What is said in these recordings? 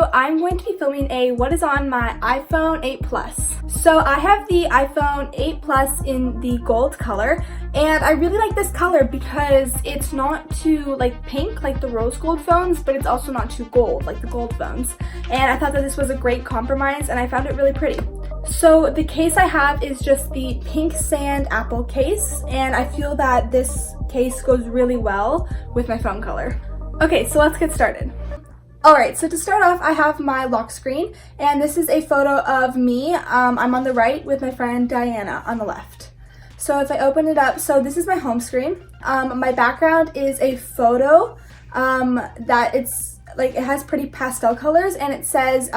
video, I'm going to be filming a what is on my iPhone 8 Plus. So I have the iPhone 8 Plus in the gold color, and I really like this color because it's not too like pink like the rose gold phones, but it's also not too gold like the gold phones. And I thought that this was a great compromise, and I found it really pretty. So the case I have is just the pink sand apple case, and I feel that this case goes really well with my phone color. Okay, so let's get started. Alright, so to start off, I have my lock screen, and this is a photo of me. I'm on the right with my friend Diana on the left. So if I open it up, so this is my home screen. My background is a photo that it has pretty pastel colors, and it says,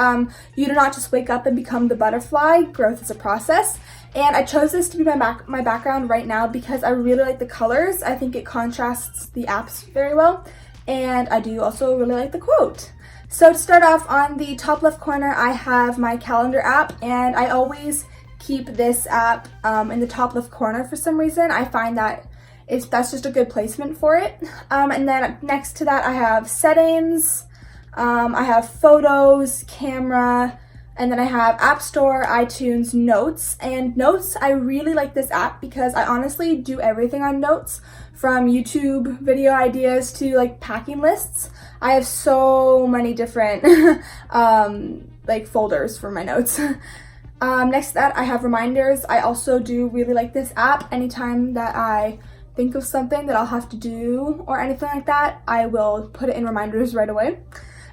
you do not just wake up and become the butterfly, growth is a process. And I chose this to be my background right now because I really like the colors. I think it contrasts the apps very well. And I do also really like the quote. So to start off, on the top left corner, I have my calendar app, and I always keep this app in the top left corner for some reason. I find that that's just a good placement for it. And then next to that, I have settings, I have photos, camera, and then I have App Store, iTunes, Notes. And Notes, I really like this app because I honestly do everything on Notes, from YouTube video ideas to like packing lists. I have so many different like folders for my notes. Next to that, I have reminders. I also do really like this app. Anytime that I think of something that I'll have to do or anything like that, I will put it in reminders right away.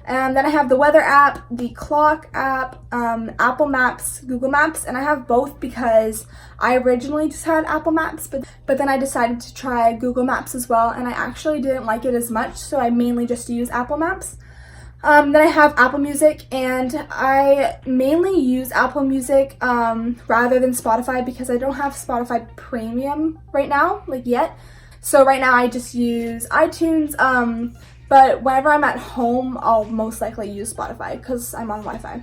And then I have the weather app, the clock app, Apple Maps, Google Maps, and I have both because I originally just had Apple Maps, but then I decided to try Google Maps as well, and I actually didn't like it as much, so I mainly just use Apple Maps. Then I have Apple Music, and I mainly use Apple Music rather than Spotify because I don't have Spotify Premium right now, like yet. So right now I just use iTunes. But whenever I'm at home, I'll most likely use Spotify because I'm on Wi-Fi.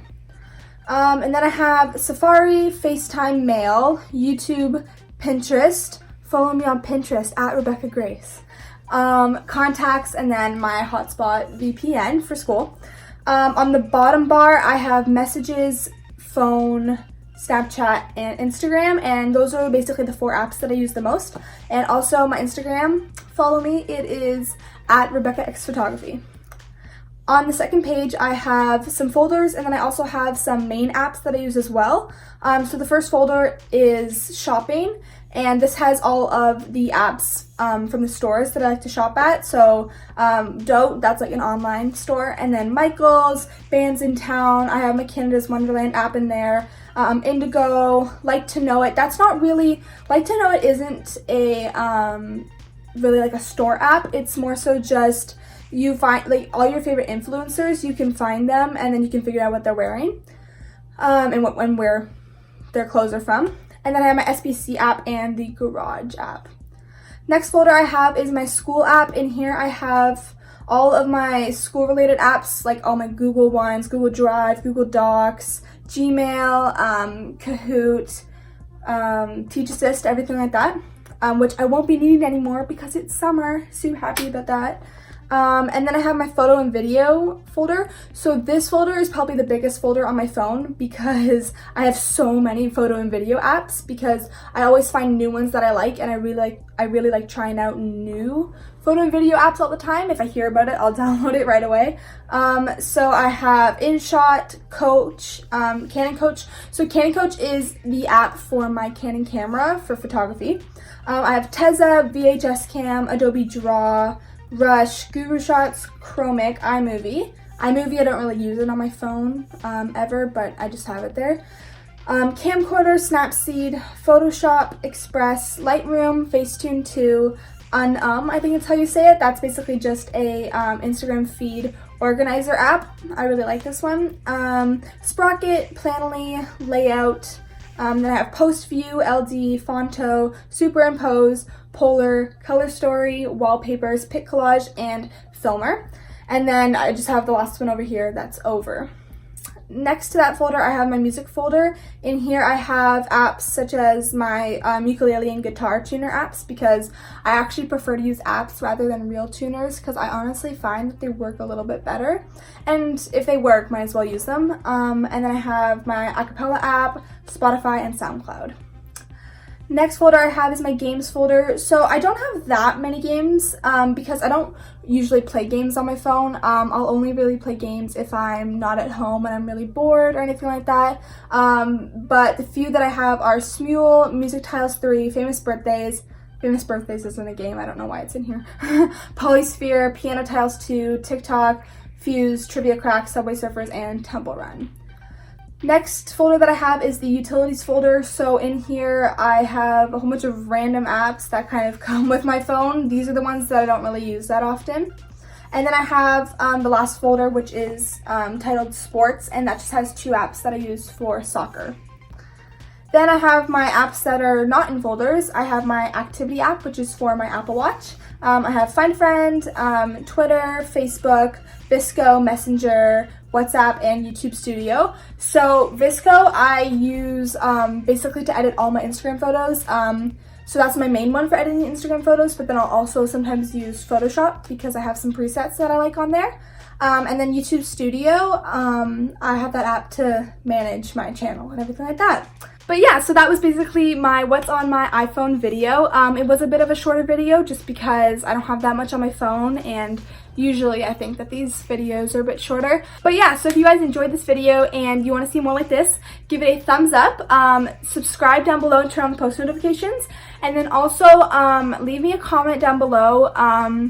And then I have Safari, FaceTime, Mail, YouTube, Pinterest. Follow me on Pinterest at Rebecca Grace. Contacts, and then my hotspot VPN for school. On the bottom bar, I have messages, phone, Snapchat, and Instagram, and those are basically the 4 apps that I use the most. And also my Instagram, follow me, it is at Rebecca X Photography. On the second page, I have some folders, and then I also have some main apps that I use as well. So the first folder is shopping, and this has all of the apps from the stores that I like to shop at. So Dote, that's like an online store, and then Michael's, Bands in Town, I have my Canada's Wonderland app in there. Indigo, Like to Know It. That's not really, Like to Know It isn't a really like a store app. It's more so just you find like all your favorite influencers, you can find them, and then you can figure out what they're wearing and where their clothes are from. And then I have my SBC app and the Garage app. Next folder I have is my school app. In here I have all of my school related apps, like all my Google ones, Google Drive, Google Docs, Gmail, Kahoot, Teach Assist, everything like that, which I won't be needing anymore because it's summer. So happy about that. And then I have my photo and video folder. So this folder is probably the biggest folder on my phone because I have so many photo and video apps, because I always find new ones that I like, and I really like trying out new photo and video apps all the time. If I hear about it, I'll download it right away. So I have InShot, Coach, Canon Coach. So Canon Coach is the app for my Canon camera for photography. I have Tezza, VHS Cam, Adobe Draw, Rush, Guru Shots, Chromic, iMovie. iMovie, I don't really use it on my phone ever, but I just have it there. Camcorder, Snapseed, Photoshop, Express, Lightroom, Facetune 2, I think it's how you say it. That's basically just a Instagram feed organizer app. I really like this one. Sprocket, Planoly, Layout. Then I have Post View, LD, Fonto, Superimpose, Polar, Color Story, Wallpapers, Pic Collage, and Filmer. And then I just have the last one over here, that's Over. next to that folder, I have my music folder. In here, I have apps such as my ukulele and guitar tuner apps, because I actually prefer to use apps rather than real tuners, because I honestly find that they work a little bit better. And if they work, might as well use them. And then I have my acapella app, Spotify, and SoundCloud. Next folder I have is my games folder. So I don't have that many games because I don't usually play games on my phone. I'll only really play games if I'm not at home and I'm really bored or anything like that. But the few that I have are Smule, Music Tiles 3, Famous Birthdays. Famous Birthdays isn't a game, I don't know why it's in here. Polysphere, Piano Tiles 2, TikTok, Fuse, Trivia Crack, Subway Surfers, and Temple Run. Next folder that I have is the utilities folder. So in here I have a whole bunch of random apps that kind of come with my phone. These are the ones that I don't really use that often. And then I have the last folder, which is titled Sports, and that just has 2 apps that I use for soccer. Then I have my apps that are not in folders. I have my activity app, which is for my Apple Watch. I have Find Friend, Twitter, Facebook, Visco, Messenger, WhatsApp, and YouTube Studio. So Visco I use basically to edit all my Instagram photos. So that's my main one for editing Instagram photos, but then I'll also sometimes use Photoshop because I have some presets that I like on there. And then YouTube Studio, I have that app to manage my channel and everything like that. But yeah, so that was basically my what's on my iPhone video. It was a bit of a shorter video just because I don't have that much on my phone, and usually I think that these videos are a bit shorter. But yeah, so if you guys enjoyed this video and you want to see more like this, give it a thumbs up, subscribe down below and turn on the post notifications, and then also leave me a comment down below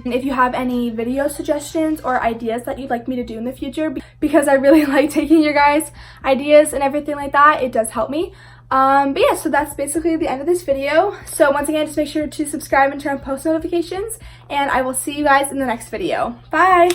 if you have any video suggestions or ideas that you'd like me to do in the future, because I really like taking your guys' ideas and everything like that. It does help me. But yeah, so that's basically the end of this video. So once again, just make sure to subscribe and turn on post notifications, and I will see you guys in the next video. Bye!